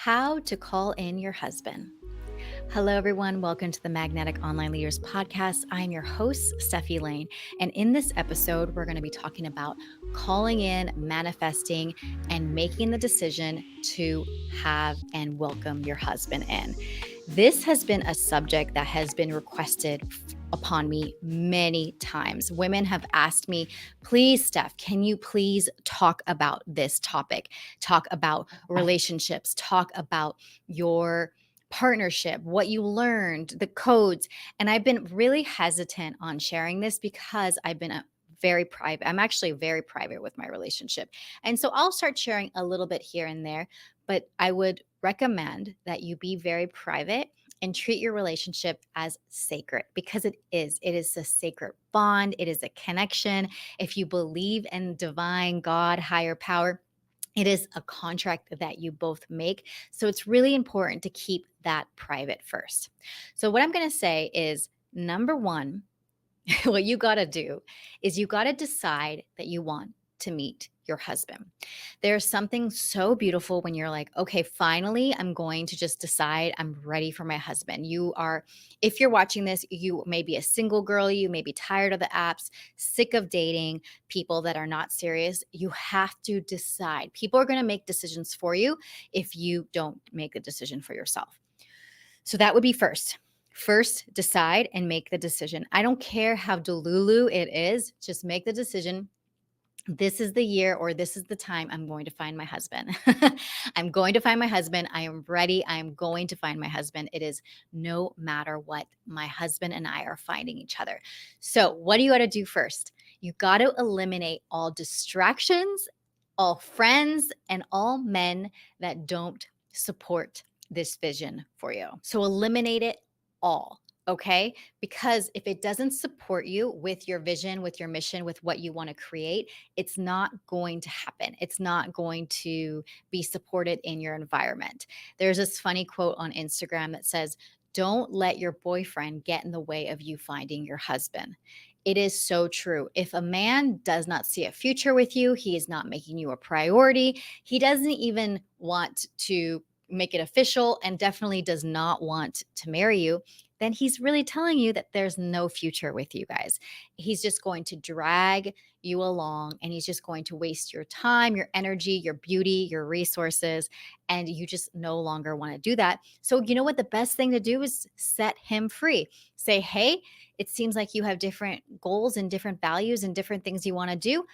How to call in your husband. Hello, everyone. Welcome to the Magnetic Online Leaders Podcast. I am your host, Stefi Lane. And in this episode, we're going to be talking about calling in, manifesting, and making the decision to have and welcome your husband in. This has been a subject that has been requested upon me many times. Women have asked me, please, Steph, can you please talk about this topic? Talk about relationships, talk about your partnership, what you learned, the codes. And I've been really hesitant on sharing this because I've been very private. I'm actually very private with my relationship. And so I'll start sharing a little bit here and there, but I would recommend that you be very private and treat your relationship as sacred because it is. It is a sacred bond. It is a connection. If you believe in divine God, higher power, it is a contract that you both make. So it's really important to keep that private first. So, what I'm going to say is number one, what you got to do is you got to decide that you want to meet your husband. There's something so beautiful when you're like, okay, finally, I'm going to just decide I'm ready for my husband. If you're watching this, you may be a single girl, you may be tired of the apps, sick of dating people that are not serious. You have to decide. People are going to make decisions for you if you don't make a decision for yourself. So that would be first. First, decide and make the decision. I don't care how delulu it is, just make the decision. This is the year or this is the time I'm going to find my husband. I'm going to find my husband. I am ready. I am going to find my husband. It is no matter what, my husband and I are finding each other. So, what do you got to do first? You got to eliminate all distractions, all friends, and all men that don't support this vision for you. So, eliminate it all. Okay. Because if it doesn't support you with your vision, with your mission, with what you want to create, it's not going to happen. It's not going to be supported in your environment. There's this funny quote on Instagram that says, don't let your boyfriend get in the way of you finding your husband. It is so true. If a man does not see a future with you, he is not making you a priority. He doesn't even want to make it official and definitely does not want to marry you, then he's really telling you that there's no future with you guys. He's just going to drag you along and he's just going to waste your time, your energy, your beauty, your resources, and you just no longer want to do that. So, you know what? The best thing to do is set him free. Say, hey, it seems like you have different goals and different values and different things you want to do.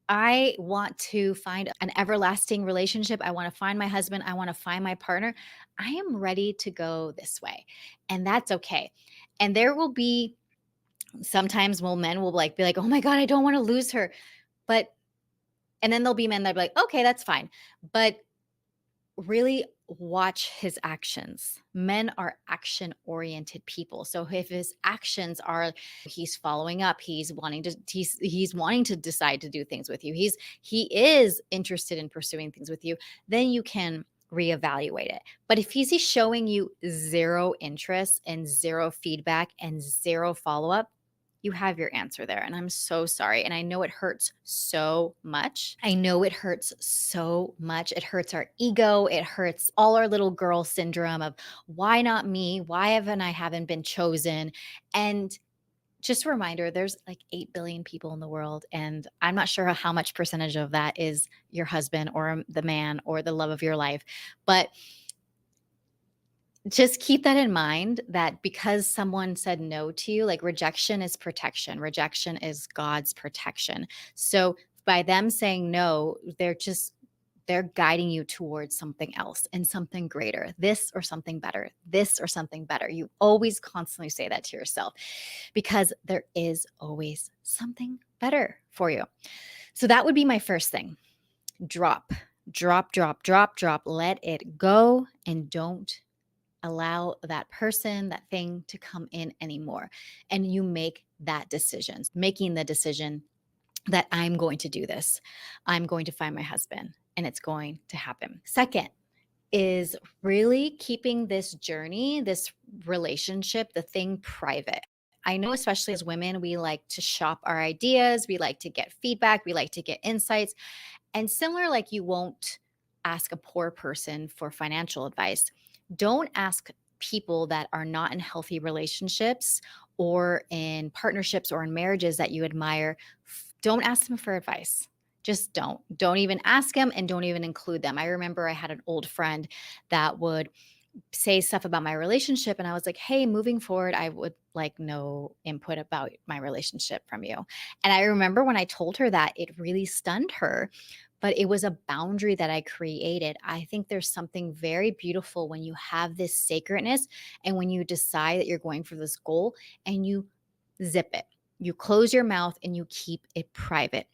I want to find an everlasting relationship. I want to find my husband. I want to find my partner. I am ready to go this way. And that's okay. And there will be sometimes men will be like, oh my God, I don't want to lose her. And then there'll be men that be like, okay, that's fine. But really watch his actions. Men are action oriented people. So if his actions are he's following up, he's wanting to decide to do things with you. He is interested in pursuing things with you, then you can reevaluate it. But if he's showing you zero interest and zero feedback and zero follow-up, you have your answer there. And I'm so sorry. And I know it hurts so much. I know it hurts so much. It hurts our ego. It hurts all our little girl syndrome of why not me? Why haven't been chosen? And just a reminder, there's like 8 billion people in the world. And I'm not sure how much percentage of that is your husband or the man or the love of your life. But just keep that in mind that because someone said no to you, like rejection is protection. Rejection is God's protection. So by them saying no, they're guiding you towards something else and something greater, this or something better, this or something better. You always constantly say that to yourself because there is always something better for you. So that would be my first thing. Drop. Let it go and don't allow that person, that thing to come in anymore. And you make that decision, making the decision that I'm going to do this. I'm going to find my husband and it's going to happen. Second is really keeping this journey, this relationship, the thing private. I know, especially as women, we like to shop our ideas, we like to get feedback, we like to get insights. And similar, like you won't ask a poor person for financial advice. Don't ask people that are not in healthy relationships or in partnerships or in marriages that you admire. Don't ask them for advice. Just don't. Don't even ask them and don't even include them. I remember I had an old friend that would say stuff about my relationship, and I was like, "Hey, moving forward, I would like no input about my relationship from you." And I remember when I told her that, it really stunned her, but it was a boundary that I created. I think there's something very beautiful when you have this sacredness and when you decide that you're going for this goal and you zip it. You close your mouth and you keep it private,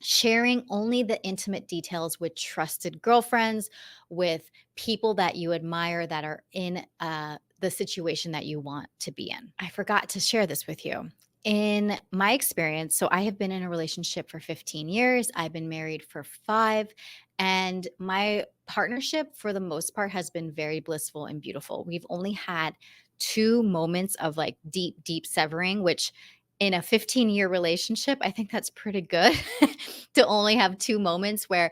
sharing only the intimate details with trusted girlfriends, with people that you admire that are in the situation that you want to be in. I forgot to share this with you. In my experience, so I have been in a relationship for 15 years, I've been married for 5, and my partnership for the most part has been very blissful and beautiful. We've only had 2 moments of like deep, deep severing, which in a 15-year relationship, I think that's pretty good to only have 2 moments where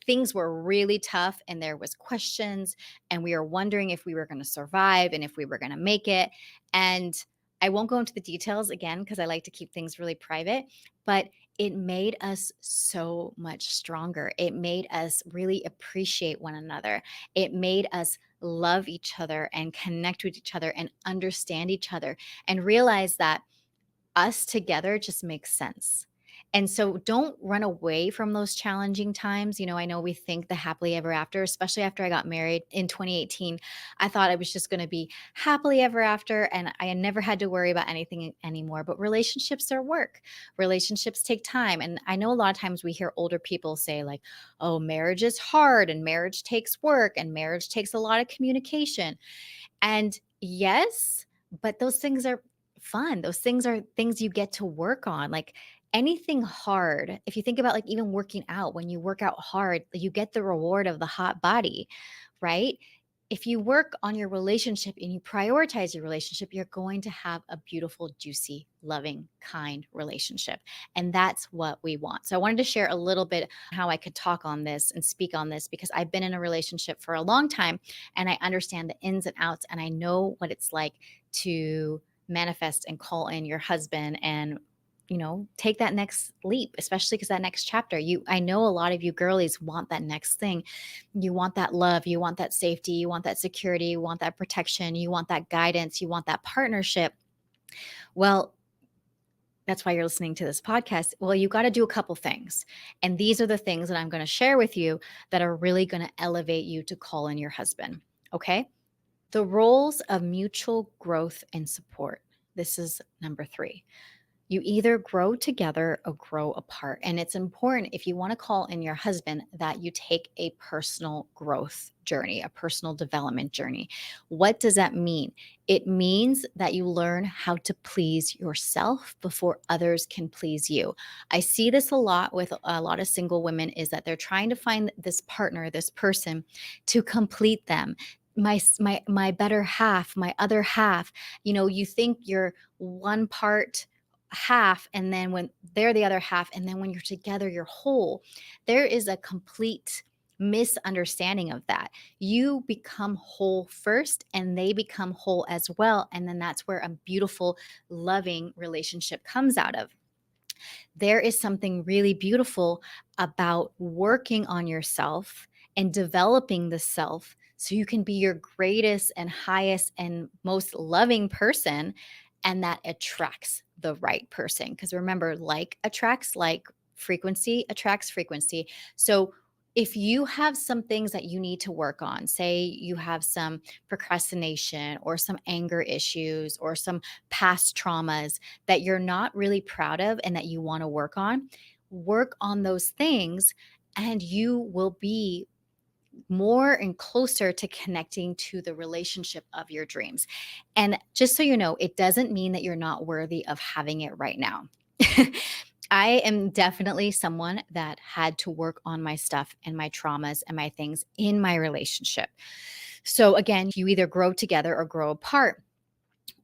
things were really tough and there was questions and we were wondering if we were going to survive and if we were going to make it. And I won't go into the details again because I like to keep things really private, but it made us so much stronger. It made us really appreciate one another. It made us love each other and connect with each other and understand each other and realize that us together just makes sense. And so don't run away from those challenging times. I know we think the happily ever after, especially after I got married in 2018. I thought I was just going to be happily ever after and I never had to worry about anything anymore. But relationships are work. Relationships take time. And I know a lot of times we hear older people say, like, oh, marriage is hard and marriage takes work and marriage takes a lot of communication. And yes, but those things are fun. Those things are things you get to work on. Like anything hard, if you think about like even working out, when you work out hard, you get the reward of the hot body, right? If you work on your relationship and you prioritize your relationship, you're going to have a beautiful, juicy, loving, kind relationship. And that's what we want. So I wanted to share a little bit how I could talk on this and speak on this because I've been in a relationship for a long time and I understand the ins and outs and I know what it's like to manifest and call in your husband and take that next leap, especially because that next chapter, I know a lot of you girlies want that next thing. You want that love, you want that safety, you want that security, you want that protection, you want that guidance, you want that partnership. Well, that's why you're listening to this podcast. Well, you got to do a couple things. And these are the things that I'm going to share with you that are really going to elevate you to call in your husband. Okay. The roles of mutual growth and support. This is number 3. You either grow together or grow apart. And it's important if you want to call in your husband that you take a personal growth journey, a personal development journey. What does that mean? It means that you learn how to please yourself before others can please you. I see this a lot with a lot of single women is that they're trying to find this partner, this person to complete them. My better half, my other half. You think you're one part half and then when they're the other half and then when you're together you're whole. There is a complete misunderstanding of that. You become whole first and they become whole as well, and then that's where a beautiful loving relationship comes out of. There is something really beautiful about working on yourself and developing the self so you can be your greatest and highest and most loving person, and that attracts the right person. Because remember, like attracts like, frequency attracts frequency. So if you have some things that you need to work on, say you have some procrastination or some anger issues or some past traumas that you're not really proud of and that you want to work on those things, and you will be more and closer to connecting to the relationship of your dreams. And just so you know, it doesn't mean that you're not worthy of having it right now. I am definitely someone that had to work on my stuff and my traumas and my things in my relationship. So again, you either grow together or grow apart,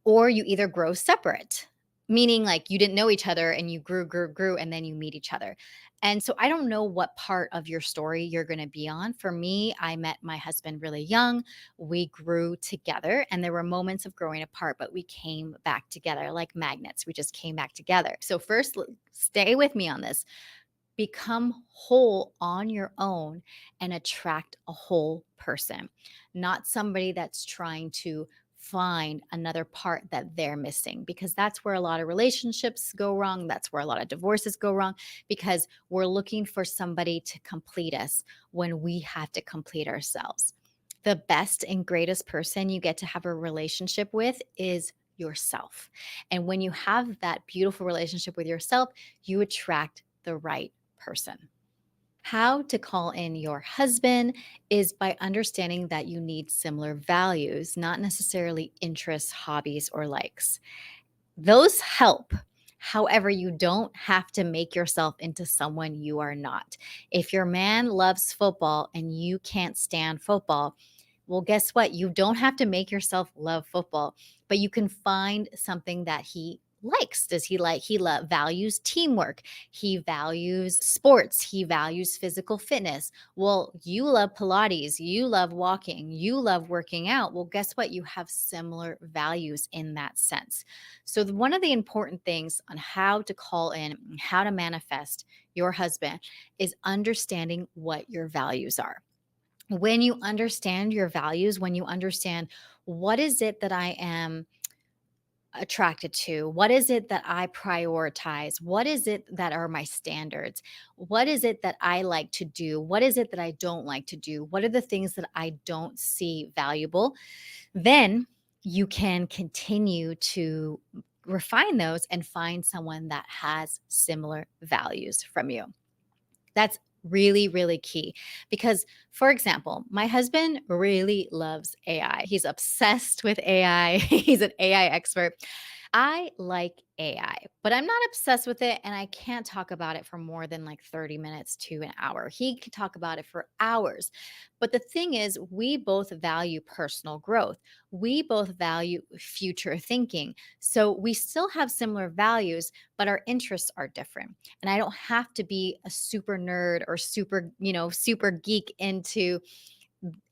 or you either grow separate. meaning like you didn't know each other and you grew, and then you meet each other. And so I don't know what part of your story you're going to be on. For me, I met my husband really young. We grew together, and there were moments of growing apart, but we came back together like magnets. We just came back together. So, first, stay with me on this. Become whole on your own and attract a whole person, not somebody that's trying to find another part that they're missing, because that's where a lot of relationships go wrong. That's where a lot of divorces go wrong, because we're looking for somebody to complete us when we have to complete ourselves. The best and greatest person you get to have a relationship with is yourself. And when you have that beautiful relationship with yourself, you attract the right person. How to call in your husband is by understanding that you need similar values, not necessarily interests, hobbies, or likes. Those help. However, you don't have to make yourself into someone you are not. If your man loves football and you can't stand football, well, guess what? You don't have to make yourself love football, but you can find something that he likes. Does he like, values teamwork. He values sports. He values physical fitness. Well, you love Pilates. You love walking. You love working out. Well, guess what? You have similar values in that sense. So, one of the important things on how to call in, how to manifest your husband is understanding what your values are. When you understand your values, when you understand what is it that I am attracted to, what is it that I prioritize, what is it that are my standards, what is it that I like to do, what is it that I don't like to do, what are the things that I don't see valuable, then you can continue to refine those and find someone that has similar values from you. That's really, really key because, for example, my husband really loves AI. He's obsessed with AI. He's an AI expert. I like AI, but I'm not obsessed with it. And I can't talk about it for more than like 30 minutes to an hour. He could talk about it for hours. But the thing is, we both value personal growth, we both value future thinking. So we still have similar values, but our interests are different. And I don't have to be a super nerd or super geek into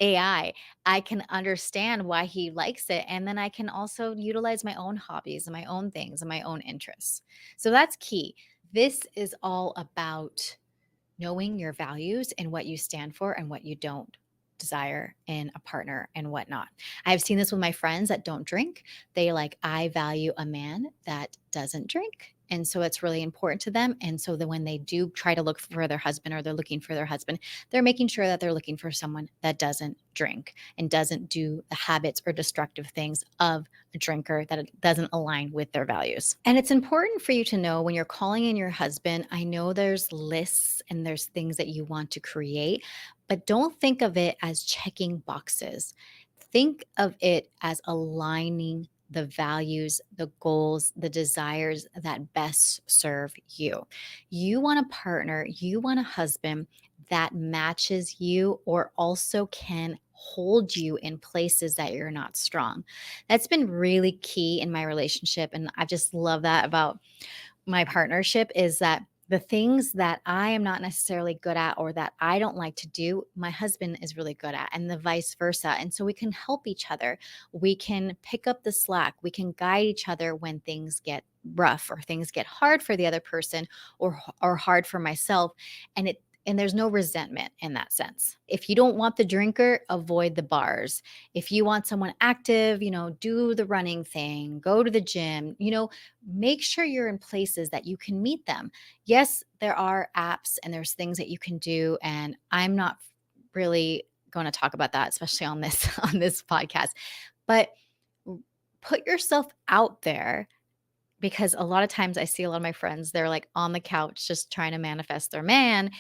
AI. I can understand why he likes it. And then I can also utilize my own hobbies and my own things and my own interests. So that's key. This is all about knowing your values and what you stand for and what you don't desire in a partner and whatnot. I've seen this with my friends that don't drink. I value a man that doesn't drink. And so it's really important to them. And so that when they do try to look for their husband or they're looking for their husband, they're making sure that they're looking for someone that doesn't drink and doesn't do the habits or destructive things of a drinker, that it doesn't align with their values. And it's important for you to know when you're calling in your husband, I know there's lists and there's things that you want to create, but don't think of it as checking boxes. Think of it as aligning the values, the goals, the desires that best serve you. You want a partner, you want a husband that matches you or also can hold you in places that you're not strong. That's been really key in my relationship. And I just love that about my partnership is that the things that I am not necessarily good at or that I don't like to do, my husband is really good at, and the vice versa. And so we can help each other. We can pick up the slack. We can guide each other when things get rough or things get hard for the other person or hard for myself. And there's no resentment in that sense. If you don't want the drinker, avoid the bars. If you want someone active, do the running thing, go to the gym, make sure you're in places that you can meet them. Yes, there are apps and there's things that you can do. And I'm not really going to talk about that, especially on this on this podcast. But put yourself out there, because a lot of times I see a lot of my friends, they're like on the couch just trying to manifest their man.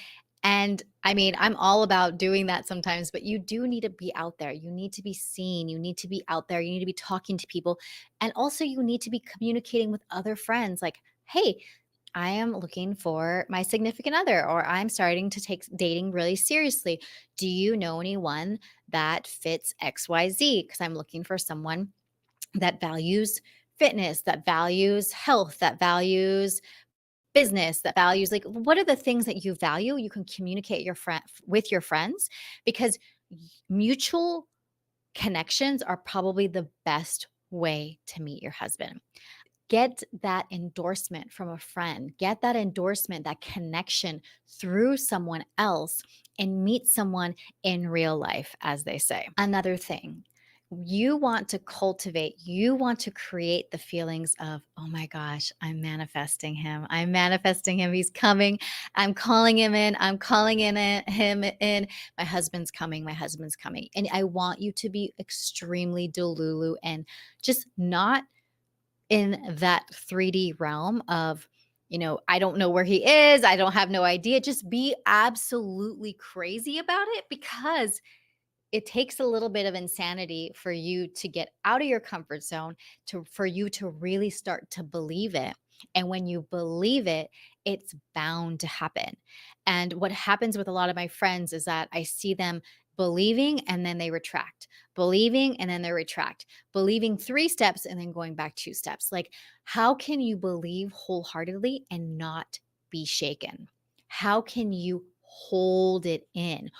And I mean, I'm all about doing that sometimes, but you do need to be out there. You need to be seen. You need to be out there. You need to be talking to people. And also, you need to be communicating with other friends like, hey, I am looking for my significant other, or I'm starting to take dating really seriously. Do you know anyone that fits XYZ? Because I'm looking for someone that values fitness, that values health, that values business, that values like what are the things that you value? You can communicate with your friends because mutual connections are probably the best way to meet your husband. Get that endorsement from a friend, get that endorsement, that connection through someone else, and meet someone in real life, as they say. Another thing, you want to cultivate, you want to create the feelings of, oh my gosh, I'm manifesting him. I'm manifesting him. He's coming. I'm calling him in. I'm calling him in. My husband's coming. My husband's coming. And I want you to be extremely delulu and just not in that 3D realm of, I don't know where he is. I don't have no idea. Just be absolutely crazy about it because it takes a little bit of insanity for you to get out of your comfort zone for you to really start to believe it. And when you believe it, it's bound to happen. And what happens with a lot of my friends is that I see them believing and then they retract, believing and then they retract, believing 3 steps and then going back 2 steps. Like, how can you believe wholeheartedly and not be shaken? How can you hold it in?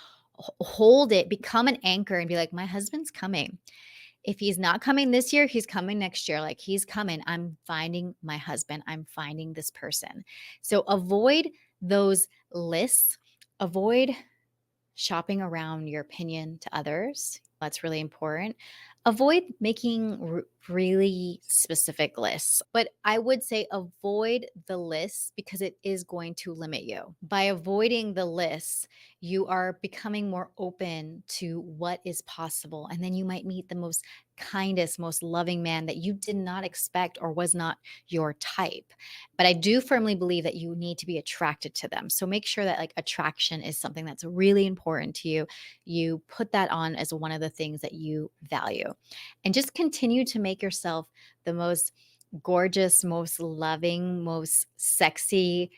Hold it, become an anchor and be like, my husband's coming. If he's not coming this year, he's coming next year. Like, he's coming. I'm finding my husband. I'm finding this person. So avoid those lists. Avoid shopping around your opinion to others. That's really important. Avoid making really specific lists, but I would say avoid the lists because it is going to limit you. By avoiding the lists, you are becoming more open to what is possible. And then you might meet the most kindest, most loving man that you did not expect or was not your type. But I do firmly believe that you need to be attracted to them. So make sure that like attraction is something that's really important to you. You put that on as one of the things that you value. And just continue to make yourself the most gorgeous, most loving, most sexy,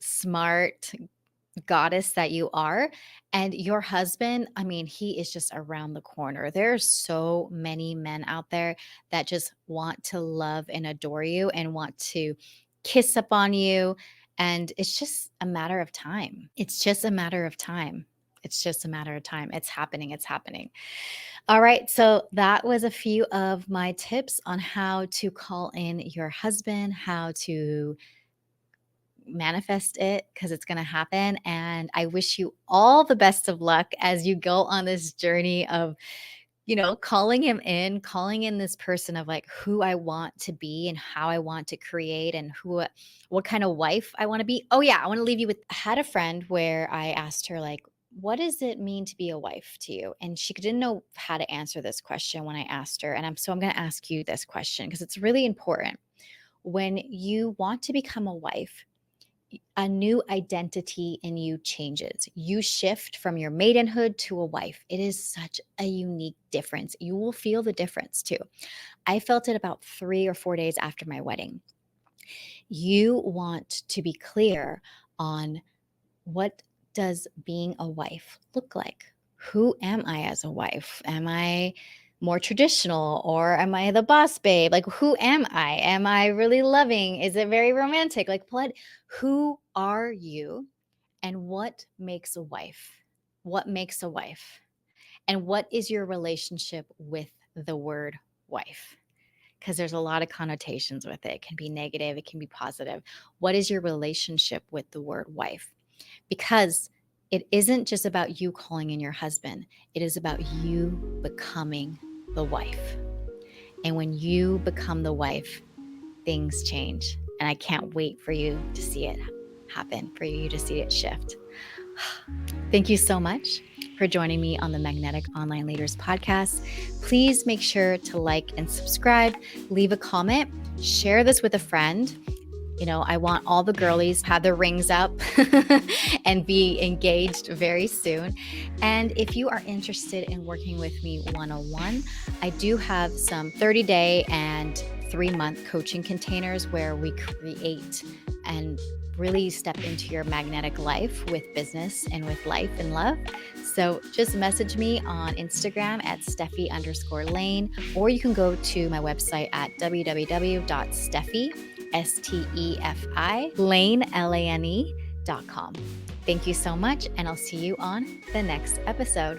smart goddess that you are. And your husband, I mean, he is just around the corner. There are so many men out there that just want to love and adore you and want to kiss up on you. And it's just a matter of time. It's just a matter of time. It's just a matter of time. It's happening. It's happening. All right. So that was a few of my tips on how to call in your husband, how to manifest it because it's going to happen. And I wish you all the best of luck as you go on this journey of, calling him in, calling in this person of like who I want to be and how I want to create and what kind of wife I want to be. Oh, yeah. I want to leave you with, I had a friend where I asked her, like, what does it mean to be a wife to you? And she didn't know how to answer this question when I asked her. And I'm going to ask you this question because it's really important. When you want to become a wife, a new identity in you changes. You shift from your maidenhood to a wife. It is such a unique difference. You will feel the difference too. I felt it about 3 or 4 days after my wedding. You want to be clear on what does being a wife look like? Who am I as a wife? Am I more traditional or am I the boss babe? Like, who am I? Am I really loving? Is it very romantic? Like, who are you and what makes a wife? What makes a wife? And what is your relationship with the word wife? Because there's a lot of connotations with it. It can be negative, it can be positive. What is your relationship with the word wife? Because it isn't just about you calling in your husband, it is about you becoming the wife. And when you become the wife, things change. And I can't wait for you to see it happen, for you to see it shift. Thank you so much for joining me on the Magnetic Online Leaders podcast. Please make sure to like and subscribe, leave a comment, share this with a friend. I want all the girlies to have their rings up and be engaged very soon. And if you are interested in working with me one-on-one, I do have some 30-day and 3-month coaching containers where we create and really step into your magnetic life with business and with life and love. So just message me on Instagram at Stefi_Lane, or you can go to my website at www.stefi, Stefi, Lane, Lane.com. Thank you so much, and I'll see you on the next episode.